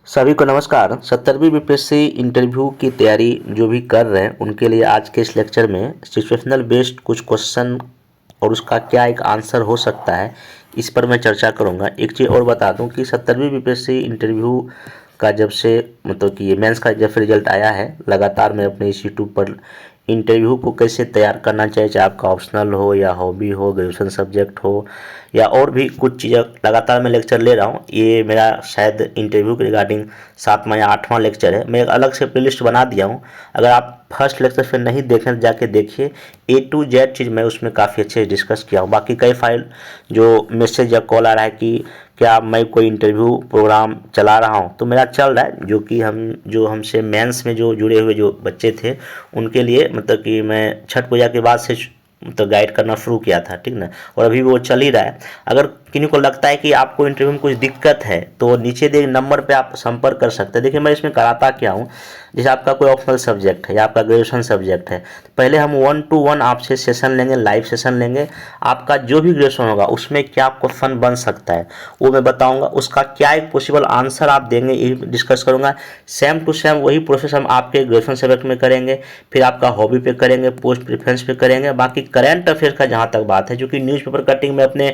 सभी को नमस्कार। 70वीं बीपीएससी इंटरव्यू की तैयारी जो भी कर रहे हैं उनके लिए आज के इस लेक्चर में सिचुएशनल बेस्ड कुछ क्वेश्चन और उसका क्या एक आंसर हो सकता है, इस पर मैं चर्चा करूंगा। एक चीज़ और बता दूं कि 70वीं बीपीएससी इंटरव्यू का जब से मतलब कि ये मेंस का जब से रिजल्ट आया है, लगातार मैं अपने इस यूट्यूब पर इंटरव्यू को कैसे तैयार करना चाहिए, चाहे आपका ऑप्शनल हो या हॉबी हो, ग्रेजुएशन सब्जेक्ट हो या और भी कुछ चीज़ें, लगातार मैं लेक्चर ले रहा हूँ। ये मेरा शायद इंटरव्यू के रिगार्डिंग 7वां या 8वां लेक्चर है। मैं एक अलग से प्लेलिस्ट बना दिया हूँ, अगर आप फर्स्ट लेक्चर फिर नहीं देखें तो जाके देखिए। A to Z चीज़ मैं उसमें काफ़ी अच्छे से डिस्कस किया हूँ। बाकी कई फाइल जो मैसेज या कॉल आ रहा है कि क्या मैं कोई इंटरव्यू प्रोग्राम चला रहा हूँ, तो मेरा चल रहा है, जो कि जो हमसे मेंस में जो जुड़े हुए जो बच्चे थे उनके लिए, मतलब कि मैं छठ पूजा के बाद से तो गाइड करना शुरू किया था, ठीक ना। और अभी वो चल ही रहा है। अगर किन्हीं को लगता है कि आपको इंटरव्यू में कुछ दिक्कत है तो नीचे दे नंबर पे आप संपर्क कर सकते हैं। देखिए मैं इसमें कराता क्या हूँ, जैसे आपका कोई ऑप्शनल सब्जेक्ट है या आपका ग्रेजुएशन सब्जेक्ट है, तो पहले हम 1 to 1 आपसे सेशन लेंगे, लाइव सेशन लेंगे। आपका जो भी ग्रेजुएशन होगा उसमें क्या क्वेश्चन बन सकता है वो मैं बताऊंगा, उसका क्या एक पॉसिबल आंसर आप देंगे ये डिस्कस करूंगा। सेम टू सेम वही प्रोसेस हम आपके ग्रेजुएशन सब्जेक्ट में करेंगे, फिर आपका हॉबी पे करेंगे, पोस्ट प्रेफरेंस पे करेंगे। बाकी करंट अफेयर का जहाँ तक बात है, जो कि न्यूज़पेपर कटिंग में अपने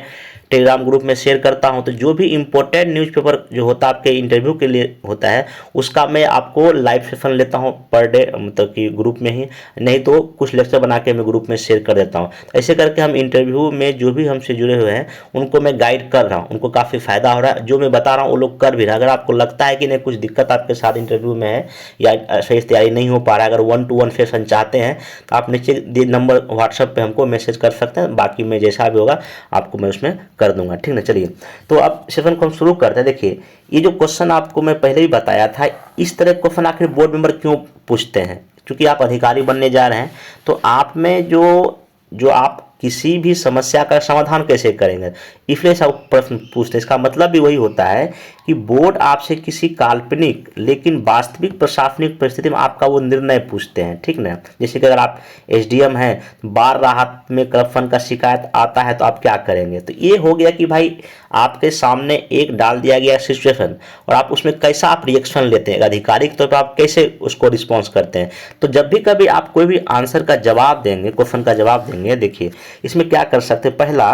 टेलीग्राम ग्रुप में शेयर करता हूं, तो जो भी इंपॉर्टेंट न्यूज़पेपर जो होता है आपके इंटरव्यू के लिए होता है उसका मैं आपको लाइव सेशन लेता हूं पर डे, मतलब कि ग्रुप में ही, नहीं तो कुछ लेक्चर बना के मैं ग्रुप में शेयर कर देता हूं। ऐसे करके हम इंटरव्यू में जो भी हमसे जुड़े हुए हैं उनको मैं गाइड कर रहा हूं, उनको काफ़ी फायदा हो रहा है। जो मैं बता रहा हूँ वो लोग कर भी रहे हैं। अगर आपको लगता है कि नहीं कुछ दिक्कत आपके साथ इंटरव्यू में है या सही से तैयारी नहीं हो पा रहा है, अगर 1 to 1 सेशन चाहते हैं तो आप नीचे नंबर व्हाट्सएप पे हमको मैसेज कर सकते हैं। बाकी मैं जैसा भी होगा आपको मैं उसमें कर दूंगा, ठीक ना। चलिए तो अब सेशन को हम शुरू करते हैं। देखिए ये जो क्वेश्चन आपको मैं पहले ही बताया था, इस तरह क्वेश्चन आखिर बोर्ड मेंबर क्यों पूछते हैं, क्योंकि आप अधिकारी बनने जा रहे हैं तो आप में जो जो आप किसी भी समस्या का समाधान कैसे करेंगे, इसलिए सब प्रश्न पूछते हैं। इसका मतलब भी वही होता है कि बोर्ड आपसे किसी काल्पनिक लेकिन वास्तविक प्रशासनिक परिस्थिति में आपका वो निर्णय पूछते हैं, ठीक ना। जैसे कि अगर आप एसडीएम हैं, बाढ़ राहत में करप्शन का शिकायत आता है तो आप क्या करेंगे, तो ये हो गया कि भाई आपके सामने एक डाल दिया गया सिचुएशन और आप उसमें कैसा आप रिएक्शन लेते हैं, अधिकारी के तौर पर आप कैसे उसको रिस्पॉन्स करते हैं। तो जब भी कभी आप कोई भी आंसर का जवाब देंगे, क्वेश्चन का जवाब देंगे, देखिए इसमें क्या कर सकते हैं। पहला,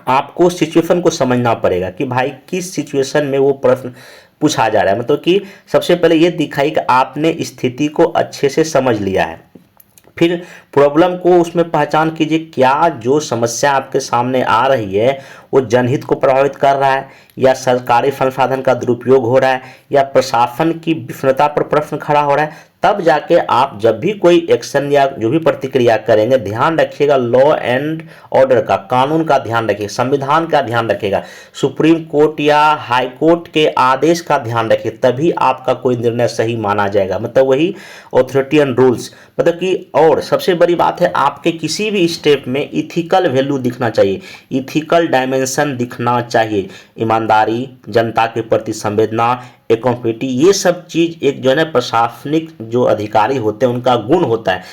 आपको सिचुएशन को समझना पड़ेगा कि भाई किस सिचुएशन में वो प्रश्न पूछा जा रहा है। मतलब कि सबसे पहले ये दिखाई कि आपने स्थिति को अच्छे से समझ लिया है। फिर प्रॉब्लम को उसमें पहचान कीजिए, क्या जो समस्या आपके सामने आ रही है वो जनहित को प्रभावित कर रहा है या सरकारी संसाधन का दुरुपयोग हो रहा है या प्रशासन की विफलता पर प्रश्न खड़ा हो रहा है। तब जाके आप जब भी कोई एक्शन या जो भी प्रतिक्रिया करेंगे, ध्यान रखिएगा लॉ एंड ऑर्डर का, कानून का ध्यान रखिएगा, संविधान का ध्यान रखिएगा, सुप्रीम कोर्ट या हाई कोर्ट के आदेश का ध्यान रखिए, तभी आपका कोई निर्णय सही माना जाएगा। मतलब वही ऑथोरिटी एंड रूल्स, मतलब कि और सबसे बड़ी बात है आपके किसी भी स्टेप में इथिकल वैल्यू दिखना चाहिए, इथिकल डायमेंशन दिखना चाहिए, ईमानदारी, जनता के प्रति संवेदना, अकाउंटेबिलिटी, ये सब चीज़ एक जो है ना प्रशासनिक जो अधिकारी होते हैं उनका गुण होता है।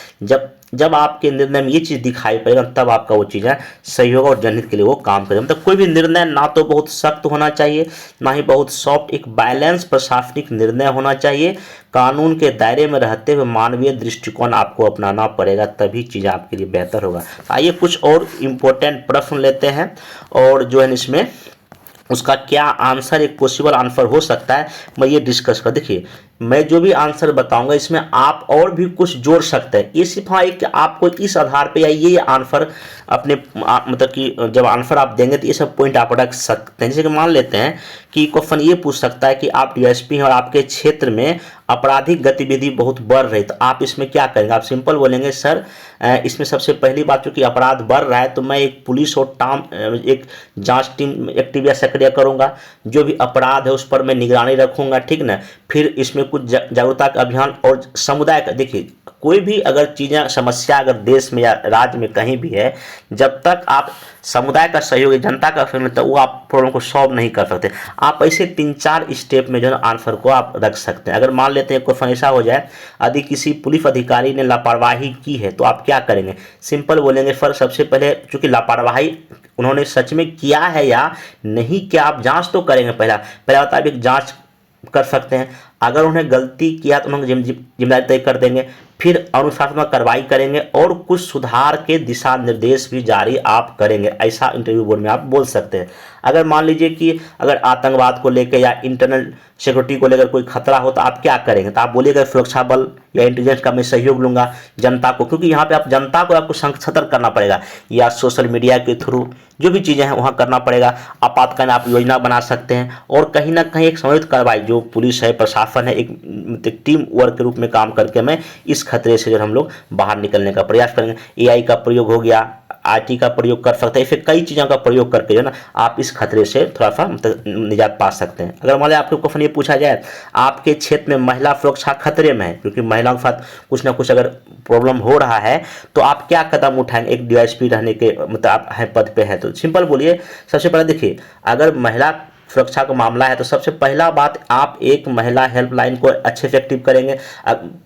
जब आपके निर्णय में ये चीज़ दिखाई पड़ेगा तब आपका वो चीज़ है सही होगा और जनहित के लिए वो काम करेगा। मतलब कोई भी निर्णय ना तो बहुत सख्त होना चाहिए ना ही बहुत सॉफ्ट, एक बैलेंस प्रशासनिक निर्णय होना चाहिए। कानून के दायरे में रहते हुए मानवीय दृष्टिकोण आपको अपनाना पड़ेगा, तभी चीज़ आपके लिए बेहतर होगा। आइए कुछ और इम्पोर्टेंट प्रश्न लेते हैं और जो है इसमें उसका क्या आंसर एक पॉसिबल आंसर हो सकता है मैं ये डिस्कस कर। देखिए मैं जो भी आंसर बताऊंगा इसमें आप और भी कुछ जोड़ सकते हैं। ये सिर्फ हाँ एक आपको इस आधार पे या ये आंसर अपने मतलब कि जब आंसर आप देंगे तो ये सब पॉइंट आप रख सकते हैं। जैसे कि मान लेते हैं कि क्वेश्चन ये पूछ सकता है कि आप डीएसपी हैं और आपके क्षेत्र में आपराधिक गतिविधि बहुत बढ़ रही, तो आप इसमें क्या करेंगे। आप सिंपल बोलेंगे सर इसमें सबसे पहली बात चूँकि अपराध बढ़ रहा है तो मैं एक पुलिस और एक जांच टीम एक्टिव या सक्रिय करूंगा, जो भी अपराध है उस पर मैं निगरानी रखूंगा, ठीक ना। फिर इसमें कुछ जागरूकता का अभियान और समुदाय का, देखिए कोई भी अगर चीज़ें समस्या अगर देश में या राज्य में कहीं भी है, जब तक आप समुदाय का सहयोग, जनता का सहयोग तो वो आप प्रॉब्लम को सॉल्व नहीं कर सकते। आप ऐसे 3-4 स्टेप में जो है आंसर को आप रख सकते हैं। अगर मान लेते हैं क्वेश्चन ऐसा हो जाए, यदि किसी पुलिस अधिकारी ने लापरवाही की है तो आप क्या करेंगे। सिंपल बोलेंगे सर सबसे पहले चूंकि लापरवाही उन्होंने सच में किया है या नहीं क्या आप जांच तो करेंगे। पहला बात आप एक जांच कर सकते हैं। अगर उन्हें गलती किया तो उन्हें जिम्मेदारी तय कर देंगे, फिर अनुशासनात्मक कार्रवाई करेंगे और कुछ सुधार के दिशा निर्देश भी जारी आप करेंगे, ऐसा इंटरव्यू बोर्ड में आप बोल सकते हैं। अगर मान लीजिए कि अगर आतंकवाद को लेकर या इंटरनल सिक्योरिटी को लेकर कोई खतरा हो तो आप क्या करेंगे, तो आप बोलिएगा सुरक्षा बल या इंटेलिजेंस का मैं सहयोग लूंगा जनता को, क्योंकि यहाँ पे आप जनता को आपको सतर्क करना पड़ेगा, या सोशल मीडिया के थ्रू जो भी चीज़ें हैं वहाँ करना पड़ेगा। आपातकालीन आप योजना बना सकते हैं और कहीं ना कहीं एक समन्वित कार्रवाई, जो पुलिस है, प्रशासन है, एक टीम वर्क के रूप में काम करके मैं इस खतरे से जो हम लोग बाहर निकलने का प्रयास करेंगे। एआई का प्रयोग हो गया, आईटी का प्रयोग कर सकते हैं, फिर कई चीज़ों का प्रयोग करके जो ना आप इस खतरे से थोड़ा सा निजात पा सकते हैं। अगर मान लिया आपके क्वेश्चन ये पूछा जाए आपके क्षेत्र में महिला सुरक्षा खतरे में है, क्योंकि महिलाओं के साथ कुछ ना कुछ अगर प्रॉब्लम हो रहा है तो आप क्या कदम उठाएंगे, एक डीवाईएसपी रहने के मतलब आप हैं पद पे हैं तो सिंपल बोलिए। सबसे पहले देखिए, अगर महिला सुरक्षा का मामला है तो सबसे पहला बात, आप एक महिला हेल्पलाइन को अच्छे से एक्टिव करेंगे।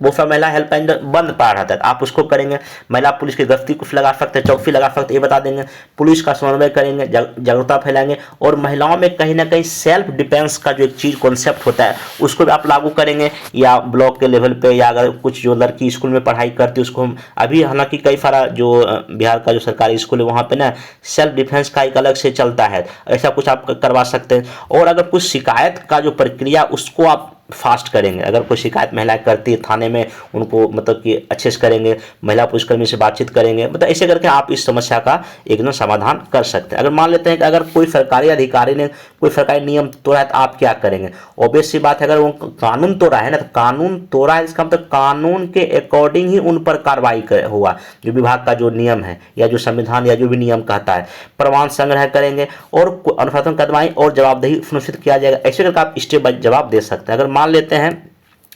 वो सब महिला हेल्पलाइन बंद पड़ा रहता है, आप उसको करेंगे। महिला पुलिस की गश्ती कुछ लगा सकते हैं, चौकी लगा सकते हैं, ये बता देंगे। पुलिस का समन्वय करेंगे, जागरूकता फैलाएंगे और महिलाओं में कहीं ना कहीं सेल्फ डिफेंस का जो एक चीज़ कॉन्सेप्ट होता है उसको भी आप लागू करेंगे, या ब्लॉक के लेवल पे, या अगर कुछ जो लड़की स्कूल में पढ़ाई करती है उसको हम अभी, हालांकि कई सारा जो बिहार का जो सरकारी स्कूल है वहाँ पे ना सेल्फ डिफेंस का एक अलग से चलता है, ऐसा कुछ आप करवा सकते हैं। और अगर कुछ शिकायत का जो प्रक्रिया उसको आप फास्ट करेंगे, अगर कोई शिकायत महिला करती है थाने में उनको मतलब कि अच्छे से करेंगे, महिला पुलिसकर्मी से बातचीत करेंगे, मतलब ऐसे करके आप इस समस्या का एकदम समाधान कर सकते हैं। अगर मान लेते हैं कि अगर कोई सरकारी अधिकारी ने कोई सरकारी नियम तोड़ा है तो आप क्या करेंगे, ऑब्वियस सी बात है अगर वो कानून तोड़ा है ना, तो कानून तोड़ा है इसका मतलब कानून के अकॉर्डिंग ही उन पर कार्रवाई हुआ, जो विभाग का जो नियम है या जो संविधान या जो भी नियम कहता है। प्रमाण संग्रह करेंगे और अनुशासन कार्रवाई और जवाबदेही सुनिश्चित किया जाएगा, ऐसे करके आप स्टेप बाय जवाब दे सकते हैं। अगर मान लेते हैं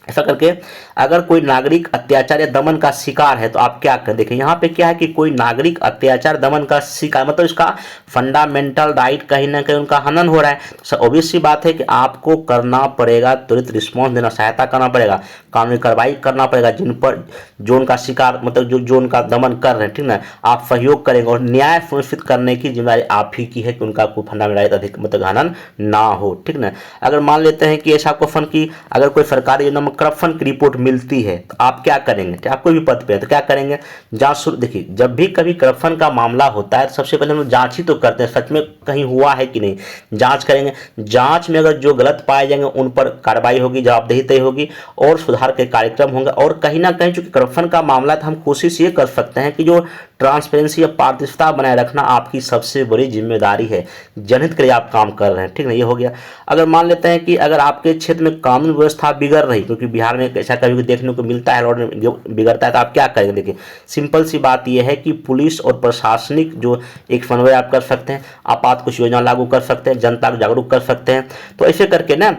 ऐसा करके अगर कोई नागरिक अत्याचार या दमन का शिकार है तो आप क्या करें। देखिए यहाँ पे क्या है कि कोई नागरिक अत्याचार दमन का शिकार मतलब इसका फंडामेंटल राइट कहीं ना कहीं उनका हनन हो रहा है, तो ऑब्वियस सी बात है कि आपको करना पड़ेगा, त्वरित रिस्पॉन्स देना, सहायता करना पड़ेगा, कानूनी कार्रवाई करना पड़ेगा। जिन पर जो उनका शिकार मतलब जो उनका दमन कर रहे हैं, ठीक ना, आप सहयोग करेंगे और न्याय सुनिश्चित करने की जिम्मेदारी आप ही की है कि उनका कोई फंडामेंटल राइट अधिक मतलब हनन ना हो, ठीक ना। अगर मान लेते हैं कि ऐसा क्वेश्चन की अगर कोई सरकारी योजना करप्शन की रिपोर्ट मिलती है तो आप क्या करेंगे, आप कोई भी पद पे है तो क्या करेंगे, जांच शुरू। देखिए जब भी कभी करप्शन का मामला होता है तो सबसे पहले हम लोग जांच ही तो करते हैं, सच में कहीं हुआ है कि नहीं, जांच करेंगे। जांच में अगर जो गलत पाए जाएंगे उन पर कार्रवाई होगी, जवाबदेही तय होगी और सुधार के कार्यक्रम होंगे। और कहीं ना कहीं चूंकि करप्शन का मामला है तो हम कोशिश ये कर सकते हैं कि जो ट्रांसपेरेंसी या पारदर्शिता बनाए रखना आपकी सबसे बड़ी जिम्मेदारी है, जनहित के लिए आप काम कर रहे हैं, ठीक ना, ये हो गया। अगर मान लेते हैं कि अगर आपके क्षेत्र में कानून व्यवस्था बिगड़ रही, क्योंकि बिहार में ऐसा कभी देखने को मिलता है लॉ बिगड़ता है, तो आप क्या करेंगे। देखिए सिंपल सी बात यह है कि पुलिस और प्रशासनिक जो एक समन्वय आप कर सकते हैं, आपात कुछ योजना लागू कर सकते हैं, जनता को जागरूक कर सकते हैं, तो ऐसे करके ना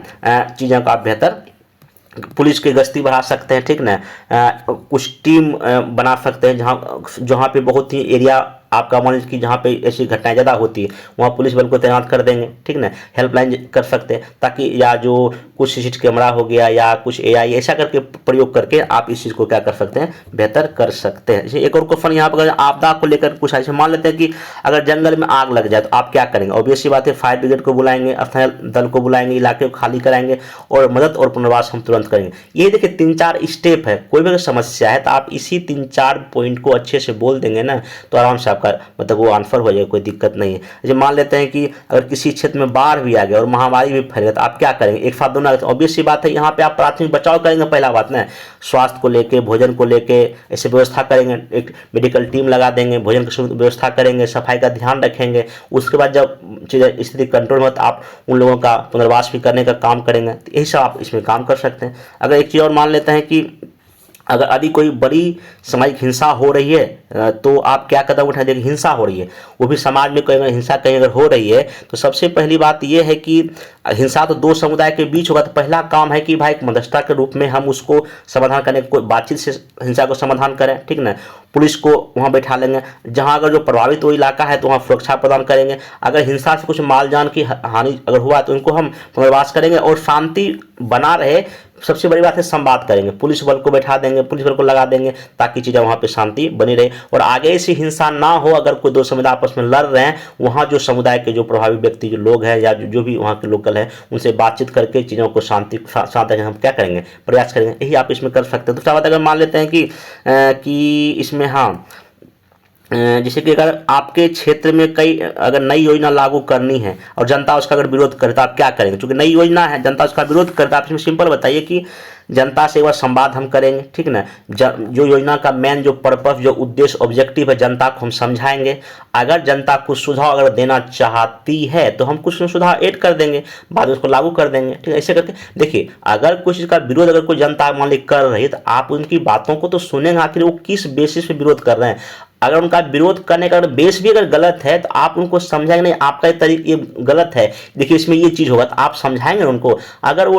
चीज़ों का आप बेहतर पुलिस की गश्ती बढ़ा सकते हैं, ठीक ना। कुछ टीम बना सकते हैं जहाँ पे बहुत ही एरिया आपका मान लीजिए कि जहाँ पे ऐसी घटनाएं ज़्यादा होती है वहाँ पुलिस बल को तैनात कर देंगे, ठीक ना। हेल्पलाइन कर सकते हैं ताकि या जो कुछ सीसीटीवी कैमरा हो गया या कुछ एआई ऐसा करके प्रयोग करके आप इस चीज़ को क्या कर सकते हैं, बेहतर कर सकते हैं। जैसे एक और क्वेश्चन यहाँ पर अगर आपदा को लेकर पूछा, जैसे मान लेते हैं कि अगर जंगल में आग लग जाए तो आप क्या करेंगे। ऑब्वियस सी बात है फायर ब्रिगेड को बुलाएंगे, स्थानीय दल को बुलाएंगे, इलाके को खाली कराएंगे और मदद और पुनर्वास हम तुरंत करेंगे। ये देखिए 3-4 स्टेप है, कोई भी समस्या है तो आप इसी 3-4 पॉइंट को अच्छे से बोल देंगे ना तो आराम से आपका मतलब वो आंसर हो जाएगा, कोई दिक्कत नहीं है। जैसे मान लेते हैं कि अगर किसी क्षेत्र में बाढ़ भी आ गया और महामारी भी फैल गया तो आप क्या करेंगे, एक साथ दोनों। ऑब्वियस सी बात है यहाँ पे आप प्राथमिक बचाव करेंगे, पहला बात ना स्वास्थ्य को लेके, भोजन को लेके ऐसे व्यवस्था करेंगे, एक मेडिकल टीम लगा देंगे, भोजन की व्यवस्था करेंगे, सफाई का ध्यान रखेंगे। उसके बाद जब चीज़ें स्थिति कंट्रोल में तो आप उन लोगों का पुनर्वास भी करने का काम करेंगे, तो यही सब आप इसमें काम कर सकते हैं। अगर एक चीज़ और मान लेते हैं कि अगर यदि कोई बड़ी सामाजिक हिंसा हो रही है तो आप क्या कदम उठाएं। देखिए हिंसा हो रही है, वो भी समाज में कोई हिंसा कहीं अगर हो रही है तो सबसे पहली बात यह है कि हिंसा तो दो समुदाय के बीच होगा, तो पहला काम है कि भाई एक मध्यस्थता के रूप में हम उसको समाधान करने कोई बातचीत से हिंसा को समाधान करें, ठीक ना। पुलिस को वहाँ बैठा लेंगे, जहाँ अगर जो प्रभावित वो इलाका है तो वहाँ सुरक्षा प्रदान करेंगे। अगर हिंसा से कुछ माल जान की हानि अगर हुआ तो उनको हम पुनर्वास करेंगे और शांति बना रहे, सबसे बड़ी बात है संवाद करेंगे, पुलिस बल को बैठा देंगे, पुलिस बल को लगा देंगे ताकि चीज़ें वहाँ पे शांति बनी रहे और आगे ऐसी हिंसा ना हो। अगर कोई दो समुदाय आपस में लड़ रहे हैं, वहाँ जो समुदाय के जो प्रभावी व्यक्ति जो लोग हैं या जो भी वहाँ के लोकल हैं, उनसे बातचीत करके चीज़ों को शांत हम क्या करेंगे, प्रयास करेंगे, यही आप इसमें कर सकते हैं। दूसरा बात अगर मान लेते हैं कि इसमें हाँ जैसे कि अगर आपके क्षेत्र में कई अगर नई योजना लागू करनी है और जनता उसका अगर विरोध करे तो आप क्या करेंगे? क्योंकि नई योजना है, जनता उसका विरोध करता है, आप इसमें सिंपल बताइए कि जनता से एक बार संवाद हम करेंगे, ठीक ना। जो योजना का मेन जो पर्पस, जो उद्देश्य, ऑब्जेक्टिव है, जनता को हम समझाएंगे। अगर जनता कुछ सुझाव अगर देना चाहती है तो हम कुछ सुझाव ऐड कर देंगे, बाद में उसको लागू कर देंगे, ठीक है। ऐसे करके देखिए, अगर कुछ इसका विरोध अगर कोई जनता मान ली कर रही है तो आप उनकी बातों को तो सुनेंगे, आखिर वो किस बेसिस पे विरोध कर रहे हैं। अगर उनका विरोध करने का अगर बेस भी अगर गलत है तो आप उनको समझाएंगे, नहीं आपका तरीका ये गलत है, देखिए इसमें ये चीज़ होगा, तो आप समझाएंगे उनको। अगर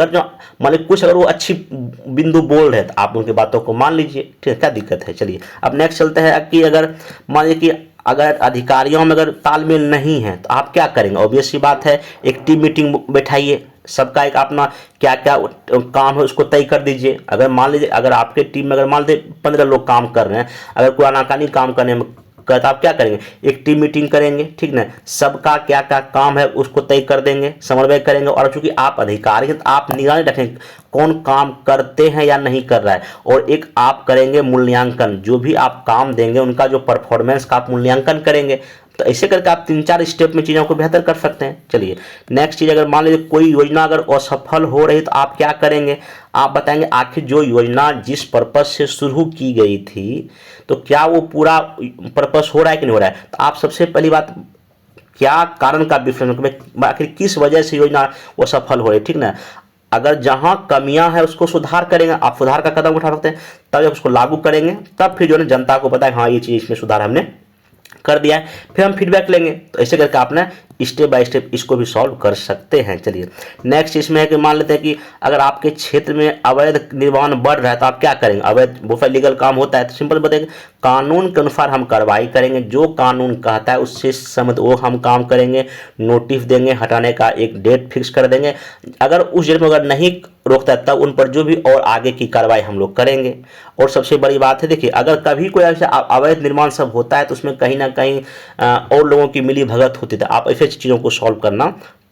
जो मान लीजिए कुछ अगर वो अच्छी बिंदु बोल रहे हैं तो आप उनकी बातों को मान लीजिए, ठीक है, क्या दिक्कत है। चलिए अब नेक्स्ट चलते हैं कि अगर मान लीजिए कि अगर अधिकारियों में अगर तालमेल नहीं है तो आप क्या करेंगे? ऑब्वियस सी बात है, एक टीम मीटिंग बैठाइए, सबका एक अपना क्या क्या काम है उसको तय कर दीजिए। अगर मान लीजिए अगर आपके टीम में अगर मान लीजिए 15 लोग काम कर रहे हैं, अगर कोई आनाकानी काम करने में तो आप क्या करेंगे? एक टीम मीटिंग करेंगे, ठीक ना, सबका क्या क्या काम है उसको तय कर देंगे, समन्वय करेंगे। और चूंकि आप अधिकारी हैं तो आप निगरानी रखेंगे कौन काम करते हैं या नहीं कर रहा है, और एक आप करेंगे मूल्यांकन, जो भी आप काम देंगे उनका जो परफॉर्मेंस का आप मूल्यांकन करेंगे। तो ऐसे करके आप 3-4 स्टेप में चीज़ों को बेहतर कर सकते हैं। चलिए नेक्स्ट चीज़, अगर मान लीजिए कोई योजना अगर असफल हो रही तो आप क्या करेंगे? आप बताएंगे आखिर जो योजना जिस पर्पस से शुरू की गई थी तो क्या वो पूरा पर्पस हो रहा है कि नहीं हो रहा है। तो आप सबसे पहली बात क्या कारण का विश्लेषण, आखिर किस वजह से योजना वो सफल हो रही है, ठीक ना। अगर जहां कमियां हैं उसको सुधार करेंगे, आप सुधार का कदम उठा सकते हैं, तब जब उसको लागू करेंगे तब फिर जो है जनता को पता है हाँ ये चीज़ इसमें सुधार हमने कर दिया है, फिर हम फीडबैक लेंगे। तो ऐसे करके आपने स्टेप बाय स्टेप इसको भी सॉल्व कर सकते हैं। चलिए नेक्स्ट इसमें है कि मान लेते हैं कि अगर आपके क्षेत्र में अवैध निर्माण बढ़ रहा है तो आप क्या करेंगे? अवैध बहुत सारे लीगल काम होता है तो सिंपल बताएंगे कानून के अनुसार हम कार्रवाई करेंगे, जो कानून कहता है उससे सहमत वो हम काम करेंगे, नोटिस देंगे, हटाने का एक डेट फिक्स कर देंगे। अगर उस डेट में अगर नहीं रोकता है तब उन पर जो भी और आगे की कार्रवाई हम लोग करेंगे। और सबसे बड़ी बात है देखिए, अगर कभी कोई ऐसा अवैध निर्माण सब होता है तो उसमें कहीं ना कहीं और लोगों की मिली भगत होती है, आप ऐसे चीज़ों को सॉल्व करना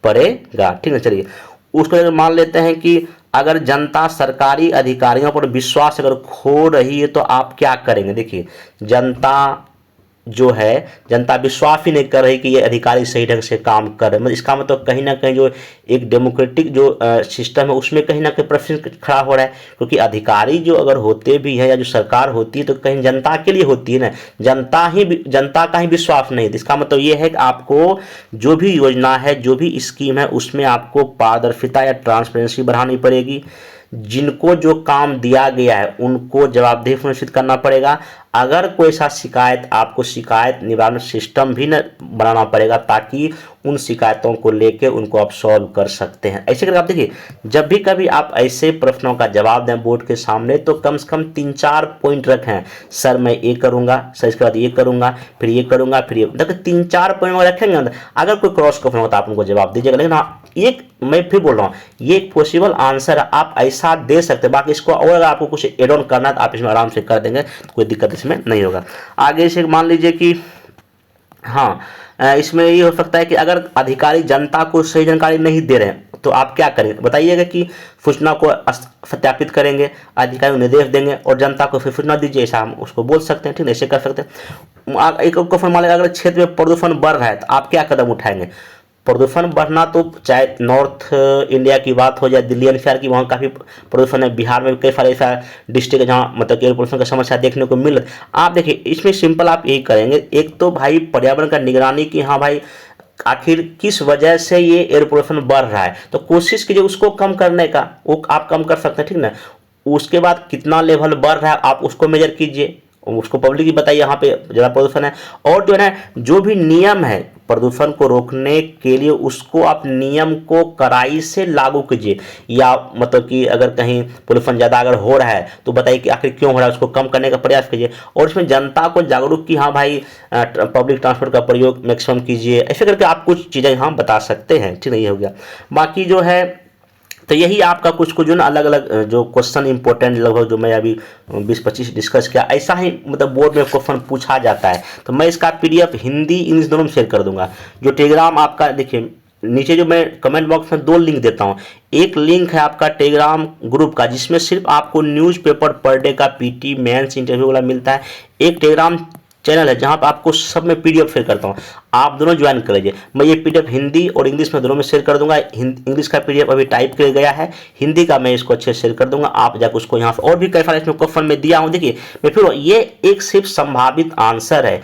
पड़ेगा, ठीक है। चलिए उसको अगर मान लेते हैं कि अगर जनता सरकारी अधिकारियों पर विश्वास अगर खो रही है तो आप क्या करेंगे? देखिए जनता जो है, जनता विश्वास ही नहीं कर रही कि ये अधिकारी सही ढंग से काम कर रहे हैं, मतलब इसका मतलब कहीं ना कहीं जो एक डेमोक्रेटिक जो सिस्टम है उसमें कहीं ना कहीं प्रश्न खड़ा हो रहा है। क्योंकि अधिकारी जो अगर होते भी हैं या जो सरकार होती है तो कहीं जनता के लिए होती है ना, जनता का ही विश्वास नहीं। तो इसका मतलब ये है कि आपको जो भी योजना है, जो भी स्कीम है, उसमें आपको पारदर्शिता या ट्रांसपेरेंसी बढ़ानी पड़ेगी। जिनको जो काम दिया गया है उनको जवाबदेही सुनिश्चित करना पड़ेगा। अगर कोई ऐसा शिकायत, आपको शिकायत निवारण सिस्टम भी न बनाना पड़ेगा ताकि उन शिकायतों को लेकर उनको आप सॉल्व कर सकते हैं। ऐसे करके आप देखिए, जब भी कभी आप ऐसे प्रश्नों का जवाब दें बोर्ड के सामने तो कम से कम 3-4 पॉइंट रखें। सर मैं ये करूँगा, सर इसके बाद ये करूँगा, फिर ये करूँगा, फिर ये, देखिए 3-4 पॉइंट रखेंगे। अगर कोई क्रॉस क्वेश्चन होता है आप उनको जवाब दीजिएगा, लेकिन हाँ एक मैं फिर बोल रहा हूँ ये एक पॉसिबल आंसर आप ऐसा दे सकते हैं। बाकी इसको और अगर आपको कुछ एड ऑन करना है तो आप इसमें आराम से कर देंगे, कोई दिक्कत इसमें नहीं होगा। आगे से मान लीजिए कि हाँ इसमें ये हो सकता है कि अगर अधिकारी जनता को सही जानकारी नहीं दे रहे हैं तो आप क्या करेंगे? बताइएगा कि सूचना को सत्यापित करेंगे, अधिकारी को निर्देश देंगे और जनता को फिर सूचना दीजिए, ऐसा हम उसको बोल सकते हैं, ठीक है, ऐसे कर सकते हैं। एक क्वेश्चन मान लीजिए अगर क्षेत्र में प्रदूषण बढ़ रहा है तो आप क्या कदम उठाएंगे? प्रदूषण बढ़ना तो चाहे नॉर्थ इंडिया की बात हो जाए, दिल्ली एनसीआर की, वहाँ काफ़ी प्रदूषण है। बिहार में कई सारे ऐसा डिस्ट्रिक्ट है जहाँ मतलब एयर पोल्यूशन की समस्या देखने को मिल रही है। आप देखिए इसमें सिंपल आप यही करेंगे, एक तो भाई पर्यावरण का निगरानी की, हाँ भाई आखिर किस वजह से ये एयर पोल्यूशन बढ़ रहा है, तो कोशिश कीजिए उसको कम करने का, वो आप कम कर सकते हैं, ठीक ना। उसके बाद कितना लेवल बढ़ रहा है आप उसको मेजर कीजिए, उसको पब्लिक ही बताइए यहाँ पे ज़्यादा प्रदूषण है। और जो है ना जो भी नियम है प्रदूषण को रोकने के लिए उसको आप नियम को कड़ाई से लागू कीजिए। या मतलब कि अगर कहीं पोल्यूशन ज़्यादा अगर हो रहा है तो बताइए कि आखिर क्यों हो रहा है, उसको कम करने का प्रयास कीजिए। और इसमें जनता को जागरूक कि हाँ भाई पब्लिक ट्रांसपोर्ट का प्रयोग मैक्सिमम कीजिए। ऐसे करके आप कुछ चीज़ें यहाँ बता सकते हैं, ठीक है, ये हो गया। बाकी जो है तो यही आपका कुछ कुछ जो ना अलग अलग जो क्वेश्चन इंपॉर्टेंट लगभग जो मैं अभी 20-25 डिस्कस किया, ऐसा ही मतलब बोर्ड में क्वेश्चन पूछा जाता है। तो मैं इसका पीडीएफ हिंदी इंग्लिश दोनों में शेयर कर दूंगा। जो टेलीग्राम आपका देखिए नीचे जो मैं कमेंट बॉक्स में 2 लिंक देता हूँ। एक लिंक है आपका टेलीग्राम ग्रुप का जिसमें सिर्फ आपको न्यूज़पेपर पर डे का पीटी मेंस इंटरव्यू वाला मिलता है। एक टेलीग्राम चैनल है जहां पर आपको सब में पीडीएफ शेयर करता हूं, आप दोनों ज्वाइन कर लीजिए। मैं ये पीडीएफ हिंदी और इंग्लिश में दोनों में शेयर कर दूंगा। इंग्लिश का पीडीएफ अभी टाइप किया गया है, हिंदी का मैं इसको अच्छे से शेयर कर दूंगा। आप जाकर उसको यहाँ से और भी कई सारे इसमें क्वेश्चन में दिया हूँ। देखिए मैं फिर ये एक सिर्फ संभावित आंसर है,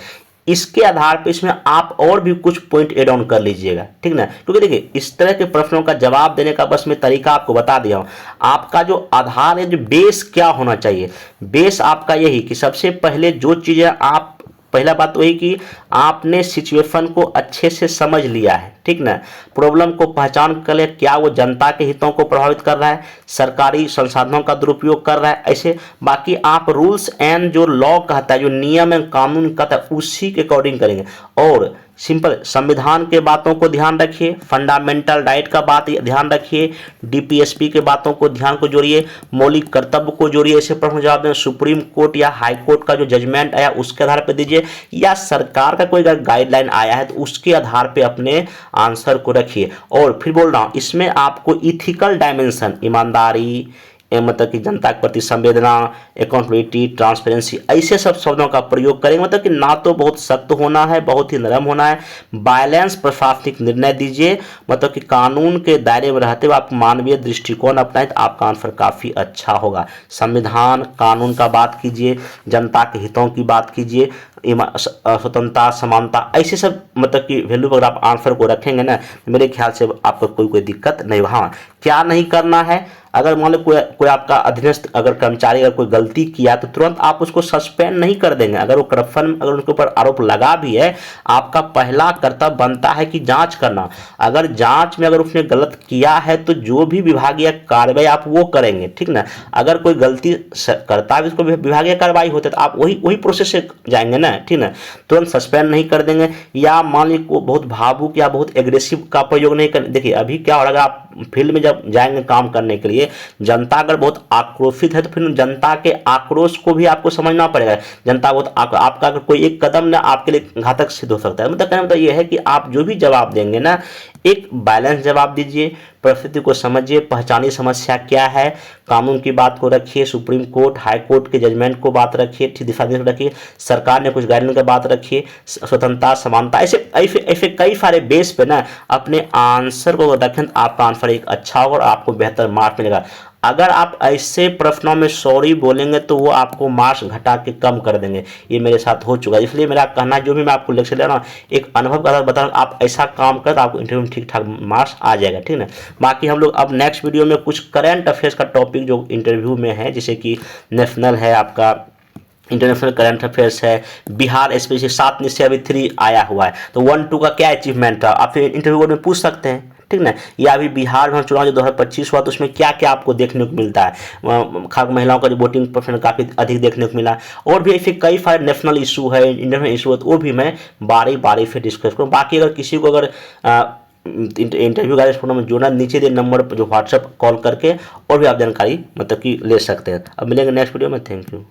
इसके आधार पर इसमें आप और भी कुछ पॉइंट एड ऑन कर लीजिएगा, ठीक ना। क्योंकि देखिए इस तरह के प्रश्नों का जवाब देने का बस मैं तरीका आपको बता दिया हूं। आपका जो आधार है, जो बेस क्या होना चाहिए, बेस आपका यही कि सबसे पहले जो चीजें आप, पहला बात वही कि आपने सिचुएशन को अच्छे से समझ लिया है, ठीक ना। प्रॉब्लम को पहचान कर ले, क्या वो जनता के हितों को प्रभावित कर रहा है, सरकारी संसाधनों का दुरुपयोग कर रहा है, ऐसे बाकी आप रूल्स एंड जो लॉ कहता है, जो नियम एवं कानून कहता है, उसी के अकॉर्डिंग करेंगे। और सिंपल संविधान के बातों को ध्यान रखिए, फंडामेंटल राइट का बात ध्यान रखिए, डीपीएसपी के बातों को ध्यान को जोड़िए, मौलिक कर्तव्य को जोड़िए। ऐसे प्रश्न जवाब दें, सुप्रीम कोर्ट या हाई कोर्ट का जो जजमेंट आया उसके आधार पर दीजिए, या सरकार का कोई अगर गाइडलाइन आया है तो उसके आधार पे अपने आंसर को रखिए। और फिर बोल रहा हूं इसमें आपको इथिकल डायमेंशन, ईमानदारी, मतलब कि जनता के प्रति संवेदना, अकाउंटेबिलिटी, ट्रांसपेरेंसी, ऐसे सब शब्दों का प्रयोग करेंगे। मतलब कि ना तो बहुत सख्त होना है, बहुत ही नरम होना है। बैलेंस प्रशासनिक निर्णय दीजिए, मतलब कि कानून के दायरे में रहते हुए आप मानवीय दृष्टिकोण अपनाएं तो आपका आंसर काफ़ी अच्छा होगा। संविधान कानून का बात कीजिए, जनता के हितों की बात कीजिए, स्वतंत्रता, समानता, ऐसे सब मतलब कि वैल्यू पर आप आंसर को रखेंगे ना, मेरे ख्याल से आपको कोई दिक्कत नहीं। हाँ, क्या नहीं करना है, अगर मान लो कोई आपका अधीनस्थ अगर कर्मचारी अगर कोई गलती किया तो तुरंत आप उसको सस्पेंड नहीं कर देंगे। अगर वो करप्शन अगर उनके ऊपर आरोप लगा भी है, आपका पहला कर्तव्य बनता है कि जांच करना। अगर जांच में अगर उसने गलत किया है तो जो भी विभागीय कार्रवाई आप वो करेंगे, ठीक ना। अगर कोई गलती करता है उसको विभागीय कार्रवाई होती है तो आप वही प्रोसेस से जाएंगे ना, ठीक ना। तुरंत सस्पेंड नहीं कर देंगे। या मान लीजिए को बहुत भावुक या बहुत एग्रेसिव का प्रयोग नहीं कर, देखिए अभी क्या हो रहा है, आप फील्ड में जब जाएंगे काम करने के लिए, जनता अगर बहुत आक्रोशित है तो फिर जनता के आक्रोश को भी आपको समझना पड़ेगा। जनता बहुत आपका अगर कोई एक कदम ना आपके लिए घातक सिद्ध हो सकता है। मतलब कहने मतलब यह है कि आप जो भी जवाब देंगे ना, एक बैलेंस जवाब दीजिए, परिस्थिति को समझिए, पहचानिए समस्या क्या है, कानून की बात को रखिए, सुप्रीम कोर्ट हाई कोर्ट के जजमेंट को बात रखिए, ठीक दिशा निर्देश रखिए, सरकार ने कुछ गाइडलाइन की बात रखिए, स्वतंत्रता, समानता, ऐसे ऐसे ऐसे कई सारे बेस पे ना अपने आंसर को रखें तो आपका आंसर एक अच्छा होगा और आपको बेहतर मार्क्स मिलेगा। अगर आप ऐसे प्रश्नों में सॉरी बोलेंगे तो वो आपको मार्क्स घटा के कम कर देंगे। ये मेरे साथ हो चुका है, इसलिए मेरा कहना है जो भी मैं आपको लेक्चर ले रहा हूँ एक अनुभव का बता रहा हूँ, आप ऐसा काम करें तो आपको इंटरव्यू में ठीक ठाक मार्क्स आ जाएगा, ठीक है। बाकी हम लोग अब नेक्स्ट वीडियो में कुछ करंट अफेयर्स का टॉपिक जो इंटरव्यू में है, जैसे कि नेशनल है आपका, इंटरनेशनल करंट अफेयर्स है, बिहार स्पेशल 7 में से अभी 3 आया हुआ है तो 1-2 का क्या अचीवमेंट था आप इंटरव्यू में पूछ सकते हैं, ठीक ना। या अभी बिहार में चुनाव जो 2025 हुआ तो उसमें क्या क्या आपको देखने को मिलता है, खास महिलाओं का जो वोटिंग परसेंट काफ़ी अधिक देखने को मिला। और भी ऐसे कई सारे नेशनल इशू है, इंटरनेशनल इशू है, तो वो भी मैं बारी बारी से डिस्कस करूँ। बाकी अगर किसी को अगर इंटरव्यू का फोन में जोड़ना, नीचे दे नंबर पर जो व्हाट्सएप कॉल करके और भी आप जानकारी मतलब कि ले सकते हैं। अब मिलेंगे नेक्स्ट वीडियो में, थैंक यू।